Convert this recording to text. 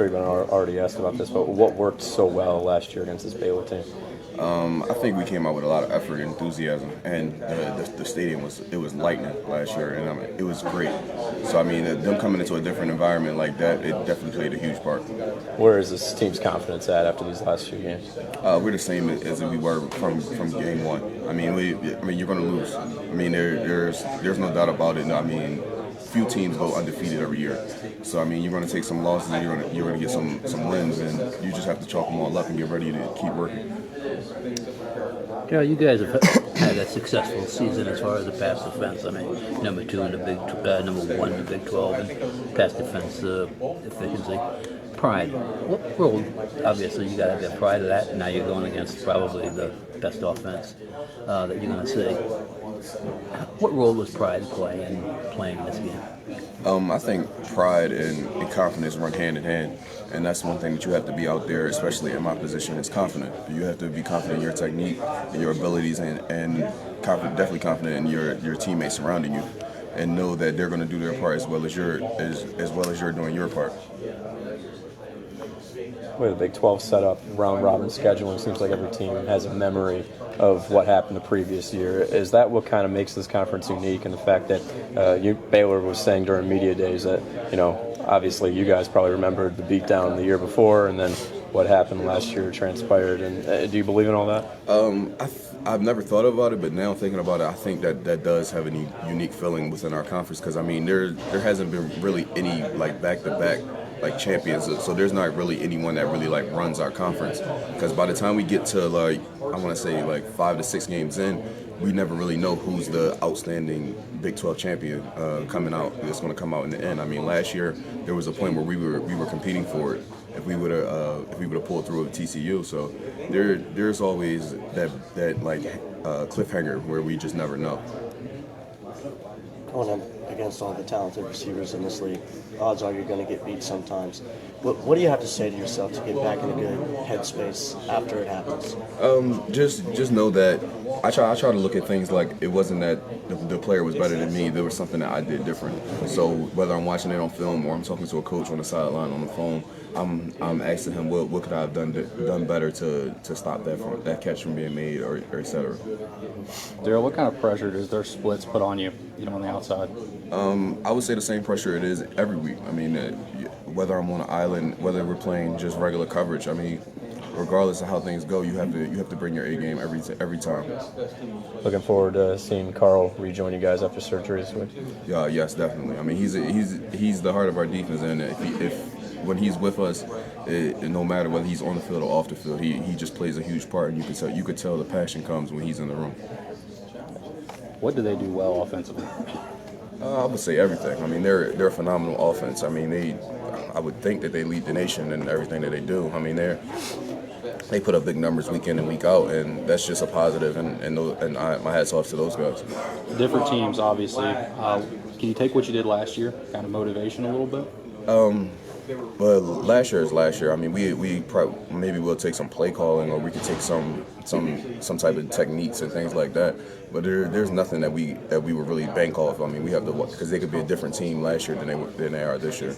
sure you've been already asked about this, but what worked so well last year against this Baylor team? I think we came out with a lot of effort and enthusiasm, and the stadium was lightning last year, and it was great. So I mean, them coming into a different environment like that, it definitely played a huge part. Where is this team's confidence at after these last few games? We're the same as we were from game one. I mean, you're going to lose. I mean, there's no doubt about it. I mean, few teams go undefeated every year. So I mean, you're going to take some losses, and you're going to get some wins, and you just have to chalk them all up and get ready to keep working. Yeah, you guys have had a successful season as far as the pass defense. I mean, number 2 in the number 1 in the Big 12 and pass defense efficiency. Pride. What role? Obviously, you got to have pride of that. And now you're going against probably the best offense that you're going to see. What role was pride play in playing this game? I think pride and confidence run hand in hand, and that's one thing that you have to be out there, especially in my position, is confident. You have to be confident in your technique, in your abilities, and definitely confident in your teammates surrounding you, and know that they're going to do their part as well as you're doing your part. With the Big 12 setup, round-robin scheduling, seems like every team has a memory of what happened the previous year. Is that what kind of makes this conference unique, and the fact that Baylor was saying during media days that, obviously you guys probably remembered the beatdown the year before, and then what happened last year transpired, and do you believe in all that? I've never thought about it, but now thinking about it, I think that does have a unique feeling within our conference, because I mean there hasn't been really any back-to-back champions, so there's not really anyone that really runs our conference, because by the time we get to I want to say 5 to 6 games in, we never really know who's the outstanding Big 12 champion coming out. That's going to come out in the end. I mean, last year there was a point where we were competing for it if we would have pulled through with TCU. So there's always that cliffhanger where we just never know. Going up against all the talented receivers in this league, odds are you're going to get beat sometimes. What do you have to say to yourself to get back in a good headspace after it happens? Just know that I try to look at things like it wasn't that the player was better than me. There was something that I did different. So whether I'm watching it on film or I'm talking to a coach on the sideline on the phone, I'm asking him what could I have done better to stop that catch from being made, or et cetera. Daryl, what kind of pressure does their splits put on you, on the outside? I would say the same pressure it is every week. I mean, whether I'm on an island, whether we're playing just regular coverage, I mean, regardless of how things go, you have to bring your A game every time. Looking forward to seeing Carl rejoin you guys after surgery this week. Yeah, yes, definitely. I mean, he's the heart of our defense, and when he's with us, no matter whether he's on the field or off the field, he just plays a huge part, and you could tell the passion comes when he's in the room. What do they do well offensively? I would say everything. I mean, they're a phenomenal offense. I mean, I would think that they lead the nation in everything that they do. I mean, they put up big numbers week in and week out, and that's just a positive. And my hat's off to those guys. Different teams, obviously. Can you take what you did last year, kind of motivation a little bit? But last year is last year. I mean, maybe we'll take some play calling, or we could take some type of techniques and things like that. But there's nothing that we will really bank off. I mean, we have to, because they could be a different team last year than they are this year.